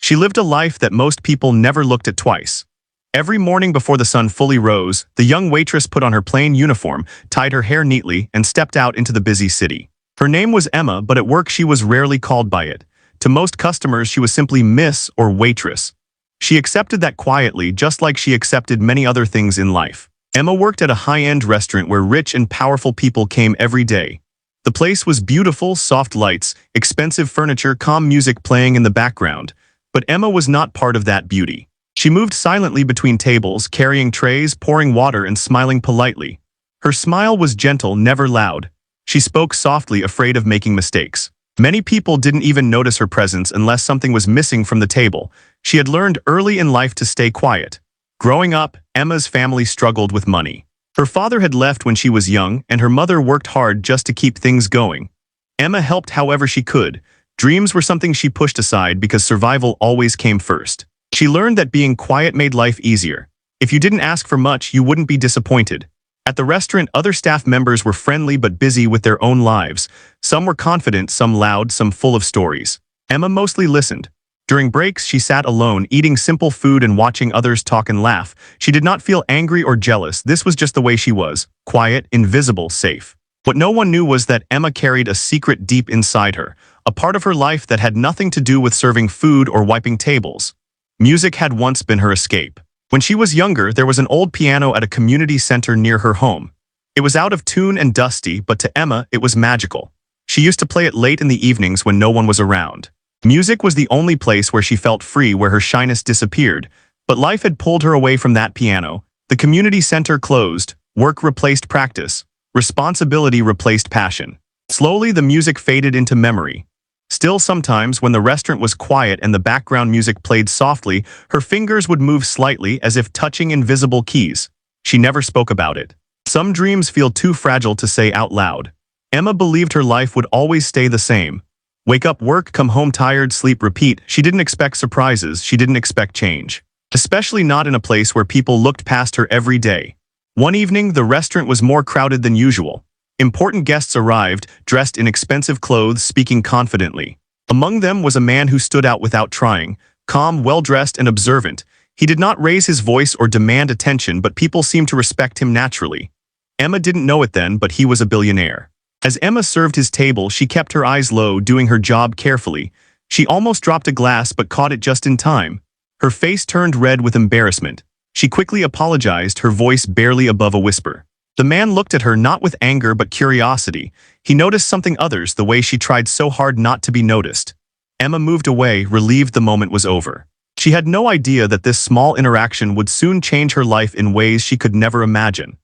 She lived a life that most people never looked at twice. Every morning before the sun fully rose, the young waitress put on her plain uniform, tied her hair neatly, and stepped out into the busy city. Her name was Emma, but at work she was rarely called by it. To most customers, she was simply Miss or Waitress. She accepted that quietly, just like she accepted many other things in life. Emma worked at a high-end restaurant where rich and powerful people came every day. The place was beautiful, soft lights, expensive furniture, calm music playing in the background. But Emma was not part of that beauty. She moved silently between tables, carrying trays, pouring water, and smiling politely. Her smile was gentle, never loud. She spoke softly, afraid of making mistakes. Many people didn't even notice her presence unless something was missing from the table. She had learned early in life to stay quiet. Growing up, Emma's family struggled with money. Her father had left when she was young, and her mother worked hard just to keep things going. Emma helped however she could. Dreams were something she pushed aside because survival always came first. She learned that being quiet made life easier. If you didn't ask for much, you wouldn't be disappointed. At the restaurant, other staff members were friendly but busy with their own lives. Some were confident, some loud, some full of stories. Emma mostly listened. During breaks, she sat alone, eating simple food and watching others talk and laugh. She did not feel angry or jealous. This was just the way she was. Quiet, invisible, safe. What no one knew was that Emma carried a secret deep inside her, a part of her life that had nothing to do with serving food or wiping tables. Music had once been her escape. When she was younger, there was an old piano at a community center near her home. It was out of tune and dusty, but to Emma, it was magical. She used to play it late in the evenings when no one was around. Music was the only place where she felt free, where her shyness disappeared. But life had pulled her away from that piano. The community center closed. Work replaced practice. Responsibility replaced passion. Slowly, the music faded into memory. Still, sometimes, when the restaurant was quiet and the background music played softly, her fingers would move slightly as if touching invisible keys. She never spoke about it. Some dreams feel too fragile to say out loud. Emma believed her life would always stay the same. Wake up, work, come home tired, sleep, repeat. She didn't expect surprises. She didn't expect change. Especially not in a place where people looked past her every day. One evening, the restaurant was more crowded than usual. Important guests arrived, dressed in expensive clothes, speaking confidently. Among them was a man who stood out without trying, calm, well-dressed, and observant. He did not raise his voice or demand attention, but people seemed to respect him naturally. Emma didn't know it then, but he was a billionaire. As Emma served his table, she kept her eyes low, doing her job carefully. She almost dropped a glass but caught it just in time. Her face turned red with embarrassment. She quickly apologized, her voice barely above a whisper. The man looked at her not with anger but curiosity. He noticed something others, the way she tried so hard not to be noticed. Emma moved away, relieved the moment was over. She had no idea that this small interaction would soon change her life in ways she could never imagine.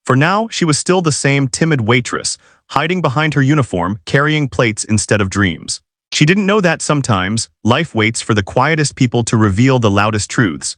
For now, she was still the same timid waitress, hiding behind her uniform, carrying plates instead of dreams. She didn't know that sometimes, life waits for the quietest people to reveal the loudest truths.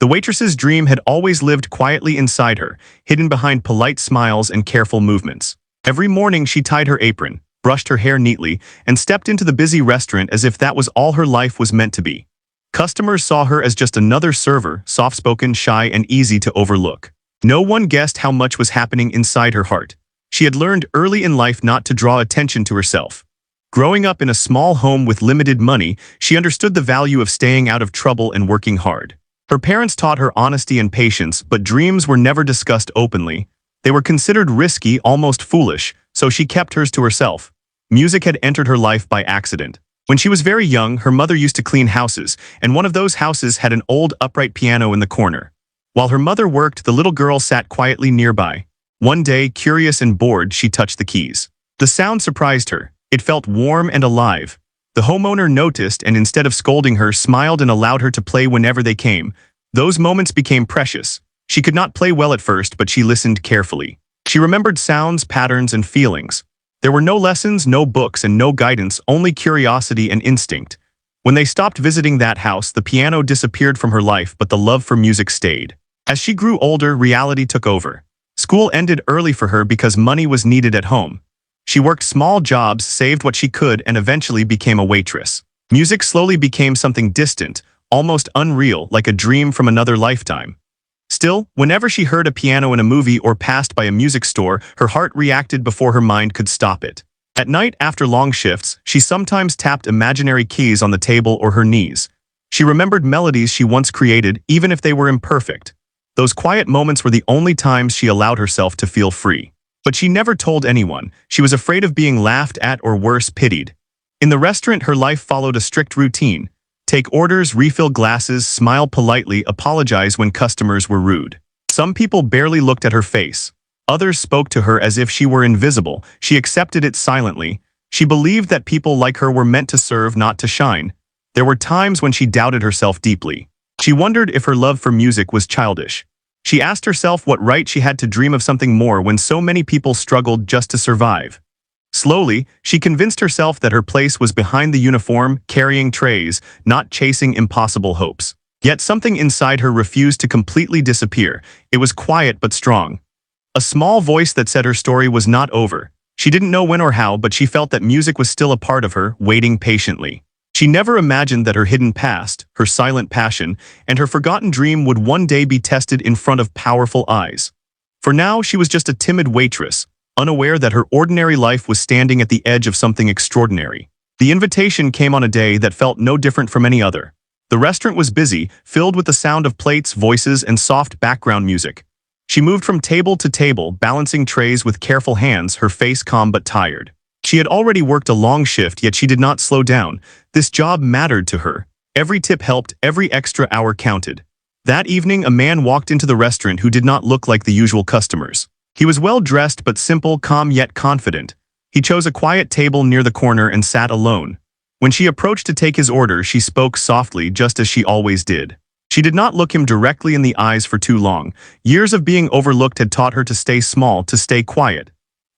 The waitress's dream had always lived quietly inside her, hidden behind polite smiles and careful movements. Every morning she tied her apron, brushed her hair neatly, and stepped into the busy restaurant as if that was all her life was meant to be. Customers saw her as just another server, soft-spoken, shy, and easy to overlook. No one guessed how much was happening inside her heart. She had learned early in life not to draw attention to herself. Growing up in a small home with limited money, she understood the value of staying out of trouble and working hard. Her parents taught her honesty and patience, but dreams were never discussed openly. They were considered risky, almost foolish, so she kept hers to herself. Music had entered her life by accident. When she was very young, her mother used to clean houses, and one of those houses had an old upright piano in the corner. While her mother worked, the little girl sat quietly nearby. One day, curious and bored, she touched the keys. The sound surprised her. It felt warm and alive. The homeowner noticed and instead of scolding her, smiled and allowed her to play whenever they came. Those moments became precious. She could not play well at first, but she listened carefully. She remembered sounds, patterns, and feelings. There were no lessons, no books, and no guidance, only curiosity and instinct. When they stopped visiting that house, the piano disappeared from her life, but the love for music stayed. As she grew older, reality took over. School ended early for her because money was needed at home. She worked small jobs, saved what she could, and eventually became a waitress. Music slowly became something distant, almost unreal, like a dream from another lifetime. Still, whenever she heard a piano in a movie or passed by a music store, her heart reacted before her mind could stop it. At night, after long shifts, she sometimes tapped imaginary keys on the table or her knees. She remembered melodies she once created, even if they were imperfect. Those quiet moments were the only times she allowed herself to feel free. But she never told anyone. She was afraid of being laughed at or worse, pitied. In the restaurant, her life followed a strict routine. Take orders, refill glasses, smile politely, apologize when customers were rude. Some people barely looked at her face. Others spoke to her as if she were invisible. She accepted it silently. She believed that people like her were meant to serve, not to shine. There were times when she doubted herself deeply. She wondered if her love for music was childish. She asked herself what right she had to dream of something more when so many people struggled just to survive. Slowly, she convinced herself that her place was behind the uniform, carrying trays, not chasing impossible hopes. Yet something inside her refused to completely disappear. It was quiet but strong. A small voice that said her story was not over. She didn't know when or how, but she felt that music was still a part of her, waiting patiently. She never imagined that her hidden past, her silent passion, and her forgotten dream would one day be tested in front of powerful eyes. For now, she was just a timid waitress, unaware that her ordinary life was standing at the edge of something extraordinary. The invitation came on a day that felt no different from any other. The restaurant was busy, filled with the sound of plates, voices, and soft background music. She moved from table to table, balancing trays with careful hands, her face calm but tired. She had already worked a long shift, yet she did not slow down. This job mattered to her. Every tip helped, every extra hour counted. That evening, a man walked into the restaurant who did not look like the usual customers. He was well-dressed but simple, calm yet confident. He chose a quiet table near the corner and sat alone. When she approached to take his order, she spoke softly, just as she always did. She did not look him directly in the eyes for too long. Years of being overlooked had taught her to stay small, to stay quiet.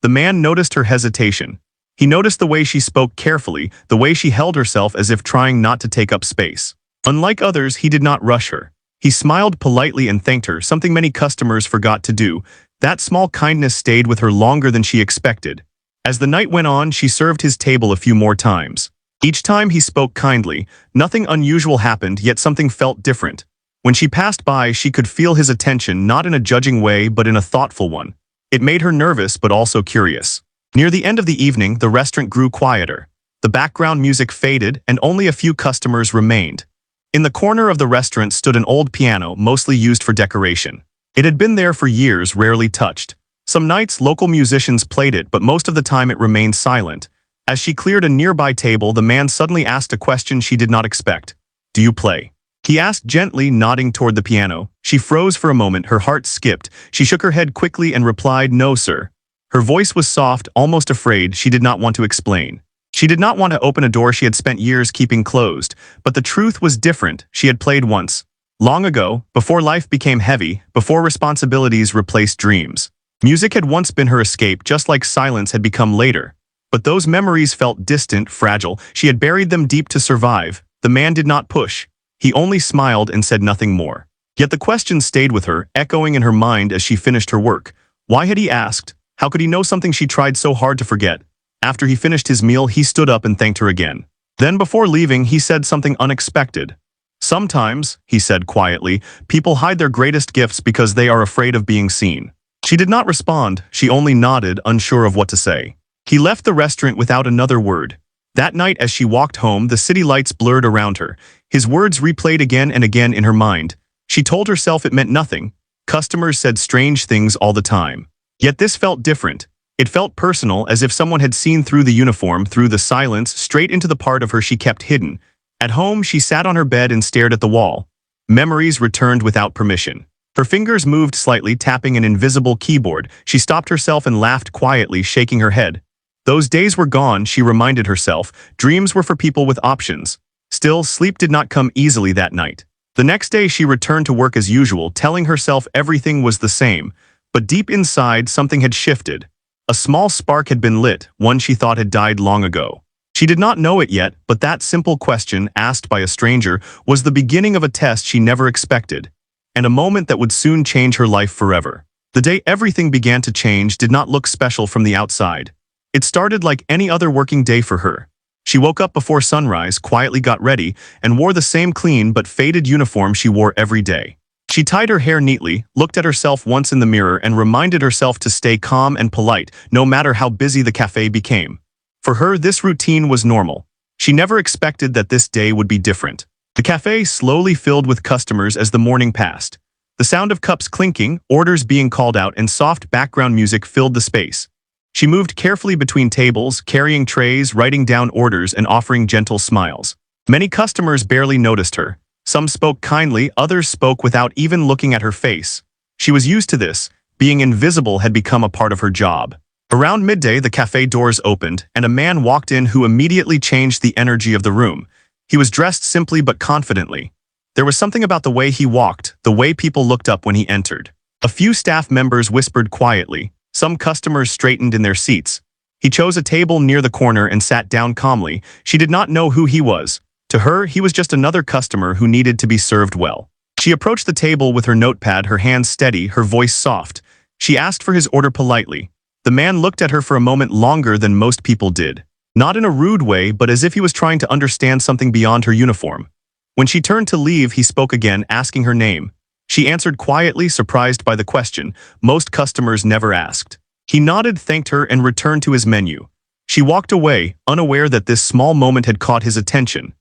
The man noticed her hesitation. He noticed the way she spoke carefully, the way she held herself as if trying not to take up space. Unlike others, he did not rush her. He smiled politely and thanked her, something many customers forgot to do. That small kindness stayed with her longer than she expected. As the night went on, she served his table a few more times. Each time he spoke kindly. Nothing unusual happened, yet something felt different. When she passed by, she could feel his attention, not in a judging way, but in a thoughtful one. It made her nervous, but also curious. Near the end of the evening, the restaurant grew quieter. The background music faded, and only a few customers remained. In the corner of the restaurant stood an old piano, mostly used for decoration. It had been there for years, rarely touched. Some nights, local musicians played it, but most of the time it remained silent. As she cleared a nearby table, the man suddenly asked a question she did not expect. "Do you play?" He asked gently, nodding toward the piano. She froze for a moment, her heart skipped. She shook her head quickly and replied, "No, sir." Her voice was soft, almost afraid. She did not want to explain. She did not want to open a door she had spent years keeping closed. But the truth was different. She had played once. Long ago, before life became heavy, before responsibilities replaced dreams. Music had once been her escape, just like silence had become later. But those memories felt distant, fragile. She had buried them deep to survive. The man did not push. He only smiled and said nothing more. Yet the question stayed with her, echoing in her mind as she finished her work. Why had he asked? How could he know something she tried so hard to forget? After he finished his meal, he stood up and thanked her again. Then before leaving, he said something unexpected. "Sometimes," he said quietly, "people hide their greatest gifts because they are afraid of being seen." She did not respond. She only nodded, unsure of what to say. He left the restaurant without another word. That night, as she walked home, the city lights blurred around her. His words replayed again and again in her mind. She told herself it meant nothing. Customers said strange things all the time. Yet this felt different. It felt personal, as if someone had seen through the uniform, through the silence, straight into the part of her she kept hidden. At home, she sat on her bed and stared at the wall. Memories returned without permission. Her fingers moved slightly, tapping an invisible keyboard. She stopped herself and laughed quietly, shaking her head. Those days were gone, she reminded herself. Dreams were for people with options. Still, sleep did not come easily that night. The next day, she returned to work as usual, telling herself everything was the same. But deep inside, something had shifted. A small spark had been lit, one she thought had died long ago. She did not know it yet, but that simple question, asked by a stranger, was the beginning of a test she never expected, and a moment that would soon change her life forever. The day everything began to change did not look special from the outside. It started like any other working day for her. She woke up before sunrise, quietly got ready, and wore the same clean but faded uniform she wore every day. She tied her hair neatly, looked at herself once in the mirror, and reminded herself to stay calm and polite, no matter how busy the cafe became. For her, this routine was normal. She never expected that this day would be different. The cafe slowly filled with customers as the morning passed. The sound of cups clinking, orders being called out, and soft background music filled the space. She moved carefully between tables, carrying trays, writing down orders, and offering gentle smiles. Many customers barely noticed her. Some spoke kindly, others spoke without even looking at her face. She was used to this. Being invisible had become a part of her job. Around midday, the cafe doors opened, and a man walked in who immediately changed the energy of the room. He was dressed simply but confidently. There was something about the way he walked, the way people looked up when he entered. A few staff members whispered quietly. Some customers straightened in their seats. He chose a table near the corner and sat down calmly. She did not know who he was. To her, he was just another customer who needed to be served well. She approached the table with her notepad, her hands steady, her voice soft. She asked for his order politely. The man looked at her for a moment longer than most people did. Not in a rude way, but as if he was trying to understand something beyond her uniform. When she turned to leave, he spoke again, asking her name. She answered quietly, surprised by the question. Most customers never asked. He nodded, thanked her, and returned to his menu. She walked away, unaware that this small moment had caught his attention.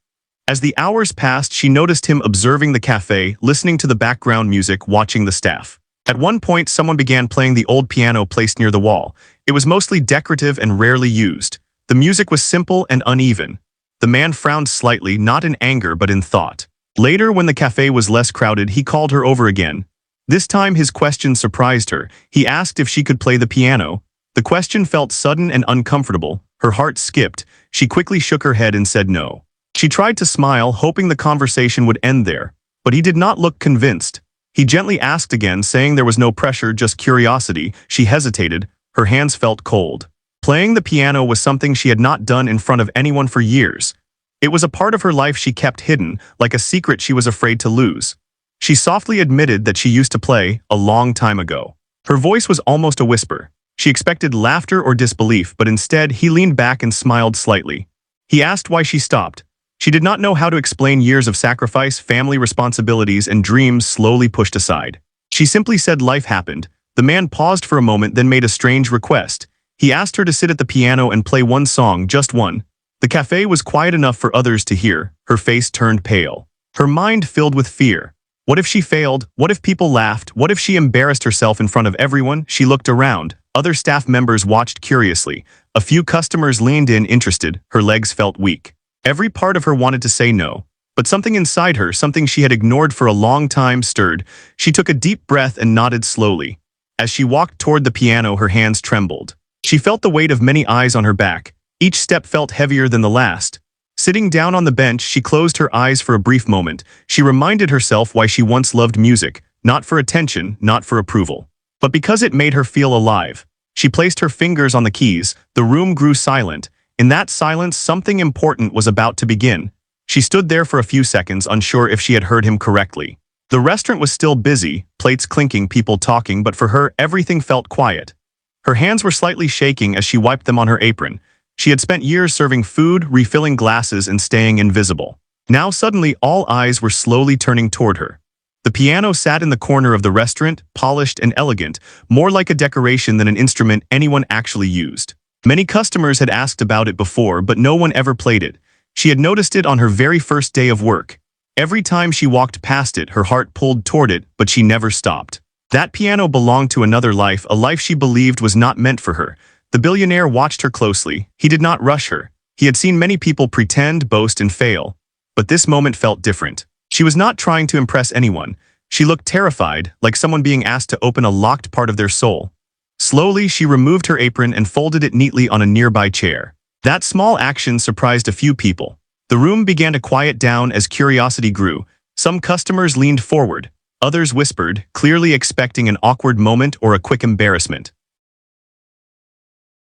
As the hours passed, she noticed him observing the cafe, listening to the background music, watching the staff. At one point, someone began playing the old piano placed near the wall. It was mostly decorative and rarely used. The music was simple and uneven. The man frowned slightly, not in anger but in thought. Later, when the cafe was less crowded, he called her over again. This time, his question surprised her. He asked if she could play the piano. The question felt sudden and uncomfortable. Her heart skipped. She quickly shook her head and said no. She tried to smile, hoping the conversation would end there. But he did not look convinced. He gently asked again, saying there was no pressure, just curiosity. She hesitated. Her hands felt cold. Playing the piano was something she had not done in front of anyone for years. It was a part of her life she kept hidden, like a secret she was afraid to lose. She softly admitted that she used to play a long time ago. Her voice was almost a whisper. She expected laughter or disbelief, but instead he leaned back and smiled slightly. He asked why she stopped. She did not know how to explain years of sacrifice, family responsibilities, and dreams slowly pushed aside. She simply said life happened. The man paused for a moment, then made a strange request. He asked her to sit at the piano and play one song, just one. The cafe was quiet enough for others to hear. Her face turned pale. Her mind filled with fear. What if she failed? What if people laughed? What if she embarrassed herself in front of everyone? She looked around. Other staff members watched curiously. A few customers leaned in, interested. Her legs felt weak. Every part of her wanted to say no. But something inside her, something she had ignored for a long time, stirred. She took a deep breath and nodded slowly. As she walked toward the piano, her hands trembled. She felt the weight of many eyes on her back. Each step felt heavier than the last. Sitting down on the bench, she closed her eyes for a brief moment. She reminded herself why she once loved music, not for attention, not for approval, but because it made her feel alive. She placed her fingers on the keys. The room grew silent. In that silence, something important was about to begin. She stood there for a few seconds, unsure if she had heard him correctly. The restaurant was still busy, plates clinking, people talking, but for her, everything felt quiet. Her hands were slightly shaking as she wiped them on her apron. She had spent years serving food, refilling glasses, and staying invisible. Now suddenly all eyes were slowly turning toward her. The piano sat in the corner of the restaurant, polished and elegant, more like a decoration than an instrument anyone actually used. Many customers had asked about it before, but no one ever played it. She had noticed it on her very first day of work. Every time she walked past it, her heart pulled toward it, but she never stopped. That piano belonged to another life, a life she believed was not meant for her. The billionaire watched her closely. He did not rush her. He had seen many people pretend, boast, and fail. But this moment felt different. She was not trying to impress anyone. She looked terrified, like someone being asked to open a locked part of their soul. Slowly, she removed her apron and folded it neatly on a nearby chair. That small action surprised a few people. The room began to quiet down as curiosity grew. Some customers leaned forward. Others whispered, clearly expecting an awkward moment or a quick embarrassment.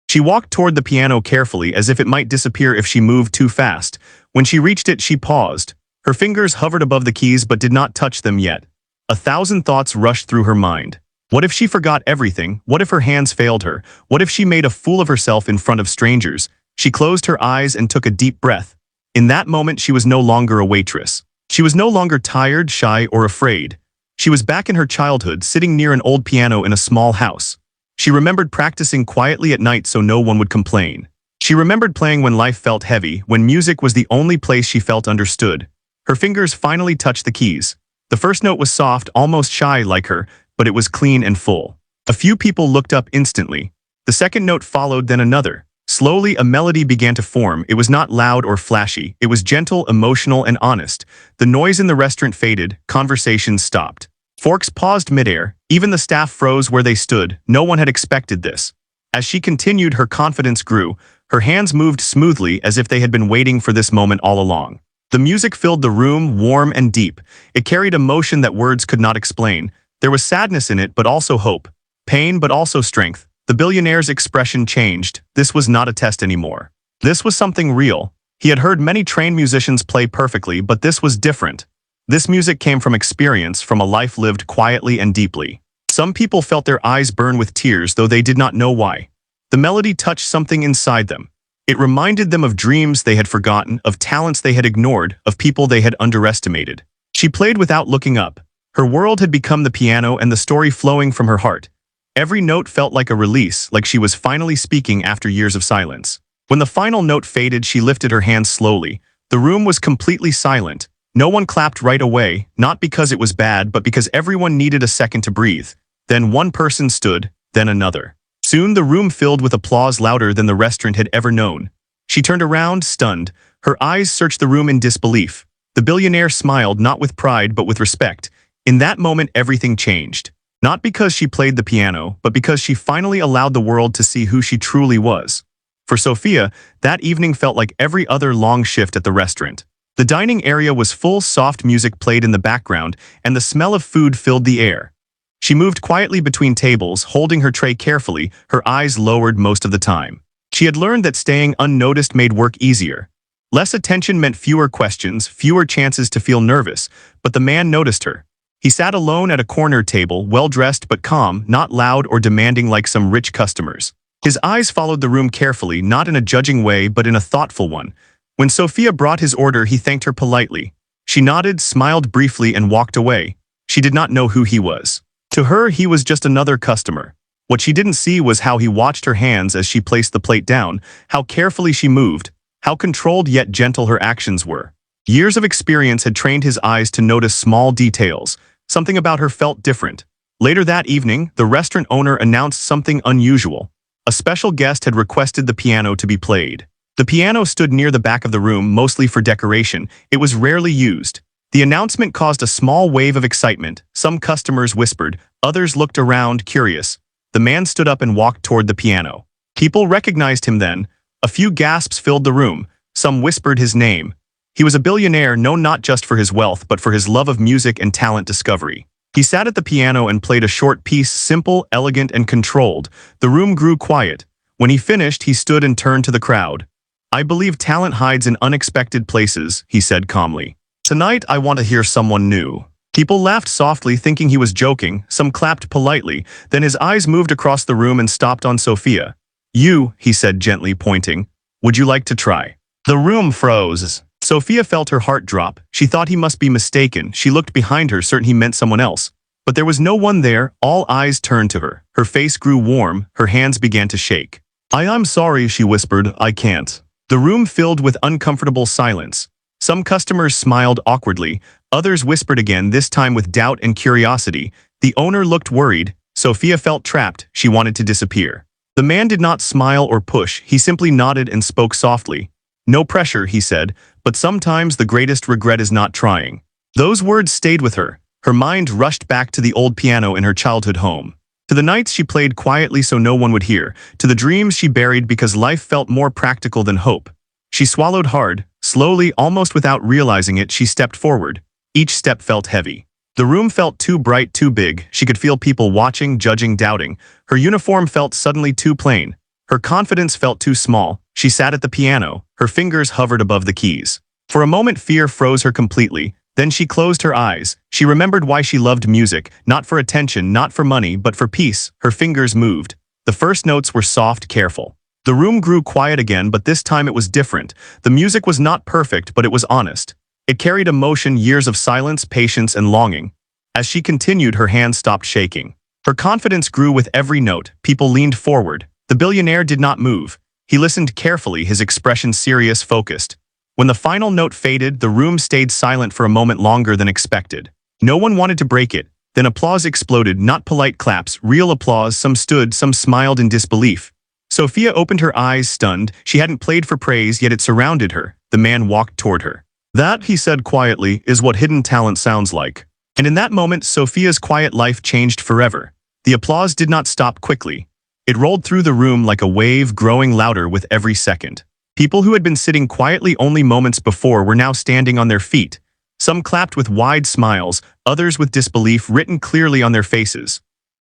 She walked toward the piano carefully, as if it might disappear if she moved too fast. When she reached it, she paused. Her fingers hovered above the keys but did not touch them yet. 1,000 thoughts rushed through her mind. What if she forgot everything? What if her hands failed her? What if she made a fool of herself in front of strangers? She closed her eyes and took a deep breath. In that moment, she was no longer a waitress. She was no longer tired, shy, or afraid. She was back in her childhood, sitting near an old piano in a small house. She remembered practicing quietly at night so no one would complain. She remembered playing when life felt heavy, when music was the only place she felt understood. Her fingers finally touched the keys. The first note was soft, almost shy like her, but it was clean and full. A few people looked up instantly. The second note followed, then another. Slowly, a melody began to form. It was not loud or flashy. It was gentle, emotional, and honest. The noise in the restaurant faded. Conversations stopped. Forks paused midair. Even the staff froze where they stood. No one had expected this. As she continued, her confidence grew. Her hands moved smoothly as if they had been waiting for this moment all along. The music filled the room, warm and deep. It carried emotion that words could not explain. There was sadness in it, but also hope. Pain, but also strength. The billionaire's expression changed. This was not a test anymore. This was something real. He had heard many trained musicians play perfectly, but this was different. This music came from experience, from a life lived quietly and deeply. Some people felt their eyes burn with tears, though they did not know why. The melody touched something inside them. It reminded them of dreams they had forgotten, of talents they had ignored, of people they had underestimated. She played without looking up. Her world had become the piano and the story flowing from her heart. Every note felt like a release, like she was finally speaking after years of silence. When the final note faded, she lifted her hands slowly. The room was completely silent. No one clapped right away, not because it was bad, but because everyone needed a second to breathe. Then one person stood, then another. Soon the room filled with applause louder than the restaurant had ever known. She turned around, stunned. Her eyes searched the room in disbelief. The billionaire smiled, not with pride, but with respect. In that moment, everything changed. Not because she played the piano, but because she finally allowed the world to see who she truly was. For Sophia, that evening felt like every other long shift at the restaurant. The dining area was full, soft music played in the background, and the smell of food filled the air. She moved quietly between tables, holding her tray carefully, her eyes lowered most of the time. She had learned that staying unnoticed made work easier. Less attention meant fewer questions, fewer chances to feel nervous, but the man noticed her. He sat alone at a corner table, well-dressed but calm, not loud or demanding like some rich customers. His eyes followed the room carefully, not in a judging way but in a thoughtful one. When Sophia brought his order, he thanked her politely. She nodded, smiled briefly, and walked away. She did not know who he was. To her, he was just another customer. What she didn't see was how he watched her hands as she placed the plate down, how carefully she moved, how controlled yet gentle her actions were. Years of experience had trained his eyes to notice small details. Something about her felt different. Later that evening, the restaurant owner announced something unusual. A special guest had requested the piano to be played. The piano stood near the back of the room, mostly for decoration. It was rarely used. The announcement caused a small wave of excitement. Some customers whispered, others looked around, curious. The man stood up and walked toward the piano. People recognized him then. A few gasps filled the room. Some whispered his name. He was a billionaire, known not just for his wealth, but for his love of music and talent discovery. He sat at the piano and played a short piece, simple, elegant, and controlled. The room grew quiet. When he finished, he stood and turned to the crowd. "I believe talent hides in unexpected places," he said calmly. "Tonight, I want to hear someone new." People laughed softly, thinking he was joking. Some clapped politely. Then his eyes moved across the room and stopped on Sophia. "You," he said gently, pointing. "Would you like to try?" The room froze. Sophia felt her heart drop. She thought he must be mistaken. She looked behind her, certain he meant someone else. But there was no one there. All eyes turned to her. Her face grew warm. Her hands began to shake. I'm sorry," she whispered. "I can't." The room filled with uncomfortable silence. Some customers smiled awkwardly. Others whispered again, this time with doubt and curiosity. The owner looked worried. Sophia felt trapped. She wanted to disappear. The man did not smile or push. He simply nodded and spoke softly. "No pressure," he said, "but sometimes the greatest regret is not trying." Those words stayed with her. Her mind rushed back to the old piano in her childhood home. To the nights she played quietly so no one would hear. To the dreams she buried because life felt more practical than hope. She swallowed hard. Slowly, almost without realizing it, she stepped forward. Each step felt heavy. The room felt too bright, too big. She could feel people watching, judging, doubting. Her uniform felt suddenly too plain. Her confidence felt too small. She sat at the piano. Her fingers hovered above the keys. For a moment, fear froze her completely. Then she closed her eyes. She remembered why she loved music, not for attention, not for money, but for peace. Her fingers moved. The first notes were soft, careful. The room grew quiet again, but this time it was different. The music was not perfect, but it was honest. It carried emotion, years of silence, patience, and longing. As she continued, her hands stopped shaking. Her confidence grew with every note. People leaned forward. The billionaire did not move. He listened carefully, his expression serious, focused. When the final note faded, the room stayed silent for a moment longer than expected. No one wanted to break it. Then applause exploded, not polite claps, real applause. Some stood, some smiled in disbelief. Sophia opened her eyes, stunned. She hadn't played for praise, yet it surrounded her. The man walked toward her. "That," he said quietly, "is what hidden talent sounds like." And in that moment, Sophia's quiet life changed forever. The applause did not stop quickly. It rolled through the room like a wave, growing louder with every second. People who had been sitting quietly only moments before were now standing on their feet. Some clapped with wide smiles, others with disbelief written clearly on their faces.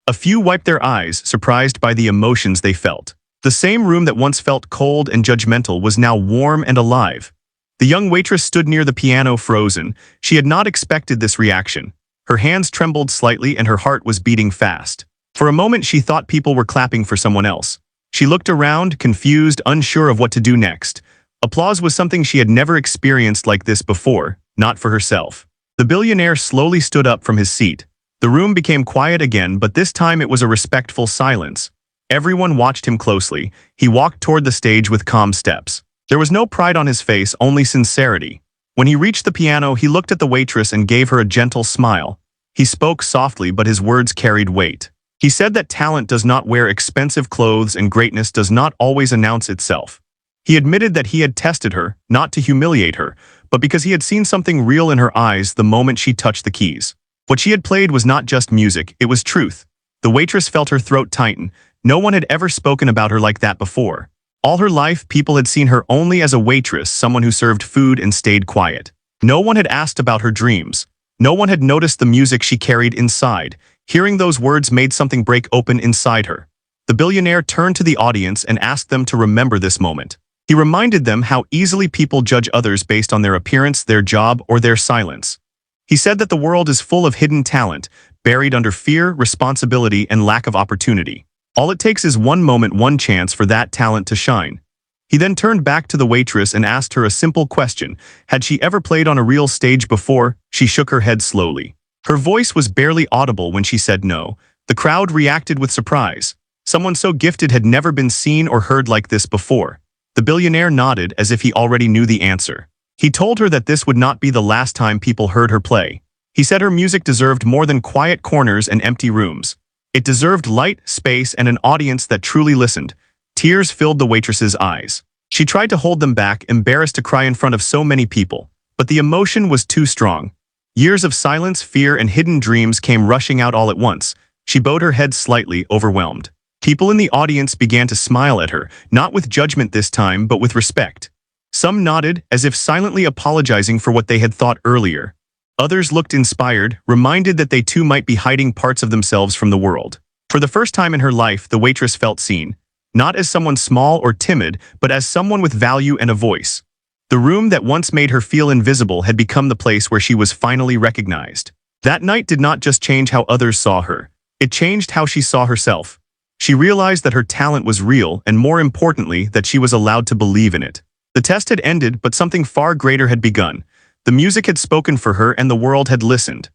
A few wiped their eyes, surprised by the emotions they felt. The same room that once felt cold and judgmental was now warm and alive. The young waitress stood near the piano, frozen. She had not expected this reaction. Her hands trembled slightly and her heart was beating fast. For a moment she thought people were clapping for someone else. She looked around, confused, unsure of what to do next. Applause was something she had never experienced like this before, not for herself. The billionaire slowly stood up from his seat. The room became quiet again, but this time it was a respectful silence. Everyone watched him closely. He walked toward the stage with calm steps. There was no pride on his face, only sincerity. When he reached the piano, he looked at the waitress and gave her a gentle smile. He spoke softly, but his words carried weight. He said that talent does not wear expensive clothes and greatness does not always announce itself. He admitted that he had tested her, not to humiliate her, but because he had seen something real in her eyes the moment she touched the keys. What she had played was not just music, it was truth. The waitress felt her throat tighten. No one had ever spoken about her like that before. All her life, people had seen her only as a waitress, someone who served food and stayed quiet. No one had asked about her dreams. No one had noticed the music she carried inside. Hearing those words made something break open inside her. The billionaire turned to the audience and asked them to remember this moment. He reminded them how easily people judge others based on their appearance, their job, or their silence. He said that the world is full of hidden talent, buried under fear, responsibility, and lack of opportunity. All it takes is one moment, one chance for that talent to shine. He then turned back to the waitress and asked her a simple question. Had she ever played on a real stage before? She shook her head slowly. Her voice was barely audible when she said no. The crowd reacted with surprise. Someone so gifted had never been seen or heard like this before. The billionaire nodded as if he already knew the answer. He told her that this would not be the last time people heard her play. He said her music deserved more than quiet corners and empty rooms. It deserved light, space, and an audience that truly listened. Tears filled the waitress's eyes. She tried to hold them back, embarrassed to cry in front of so many people. But the emotion was too strong. Years of silence, fear, and hidden dreams came rushing out all at once. She bowed her head slightly, overwhelmed. People in the audience began to smile at her, not with judgment this time, but with respect. Some nodded, as if silently apologizing for what they had thought earlier. Others looked inspired, reminded that they too might be hiding parts of themselves from the world. For the first time in her life, the waitress felt seen. Not as someone small or timid, but as someone with value and a voice. The room that once made her feel invisible had become the place where she was finally recognized. That night did not just change how others saw her. It changed how she saw herself. She realized that her talent was real, and more importantly, that she was allowed to believe in it. The test had ended, but something far greater had begun. The music had spoken for her, and the world had listened.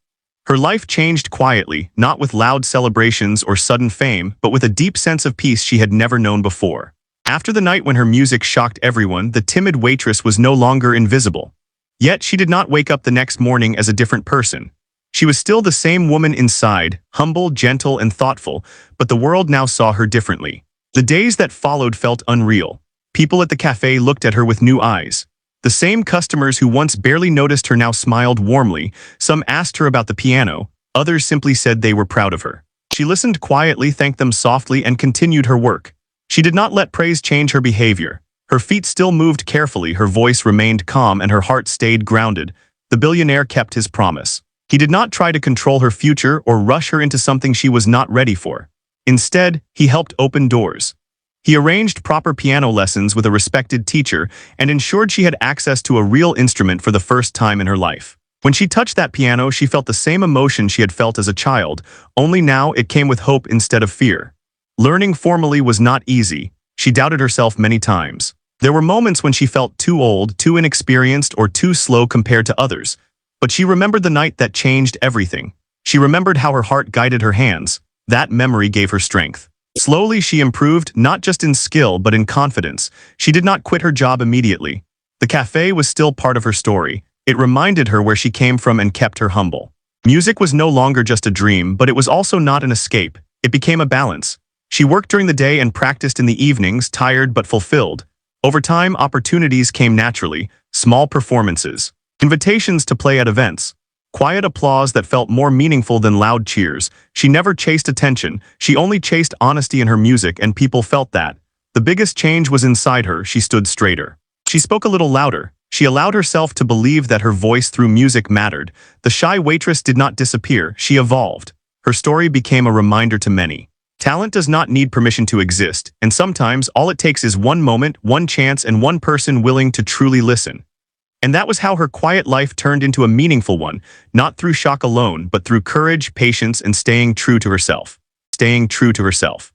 Her life changed quietly, not with loud celebrations or sudden fame, but with a deep sense of peace she had never known before. After the night when her music shocked everyone, the timid waitress was no longer invisible. Yet she did not wake up the next morning as a different person. She was still the same woman inside, humble, gentle, and thoughtful, but the world now saw her differently. The days that followed felt unreal. People at the cafe looked at her with new eyes. The same customers who once barely noticed her now smiled warmly. Some asked her about the piano, others simply said they were proud of her. She listened quietly, thanked them softly, and continued her work. She did not let praise change her behavior. Her feet still moved carefully, her voice remained calm, and her heart stayed grounded. The billionaire kept his promise. He did not try to control her future or rush her into something she was not ready for. Instead, he helped open doors. He arranged proper piano lessons with a respected teacher and ensured she had access to a real instrument for the first time in her life. When she touched that piano, she felt the same emotion she had felt as a child, only now it came with hope instead of fear. Learning formally was not easy. She doubted herself many times. There were moments when she felt too old, too inexperienced, or too slow compared to others. But she remembered the night that changed everything. She remembered how her heart guided her hands. That memory gave her strength. Slowly she improved, not just in skill but in confidence. She did not quit her job immediately. The cafe was still part of her story. It reminded her where she came from and kept her humble. Music was no longer just a dream, but it was also not an escape. It became a balance. She worked during the day and practiced in the evenings, tired but fulfilled. Over time, opportunities came naturally, small performances, invitations to play at events, quiet applause that felt more meaningful than loud cheers. She never chased attention, she only chased honesty in her music, and people felt that. The biggest change was inside her. She stood straighter. She spoke a little louder. She allowed herself to believe that her voice through music mattered. The shy waitress did not disappear, she evolved. Her story became a reminder to many. Talent does not need permission to exist, and sometimes all it takes is one moment, one chance, and one person willing to truly listen. And that was how her quiet life turned into a meaningful one, not through shock alone, but through courage, patience, and staying true to herself. Staying true to herself.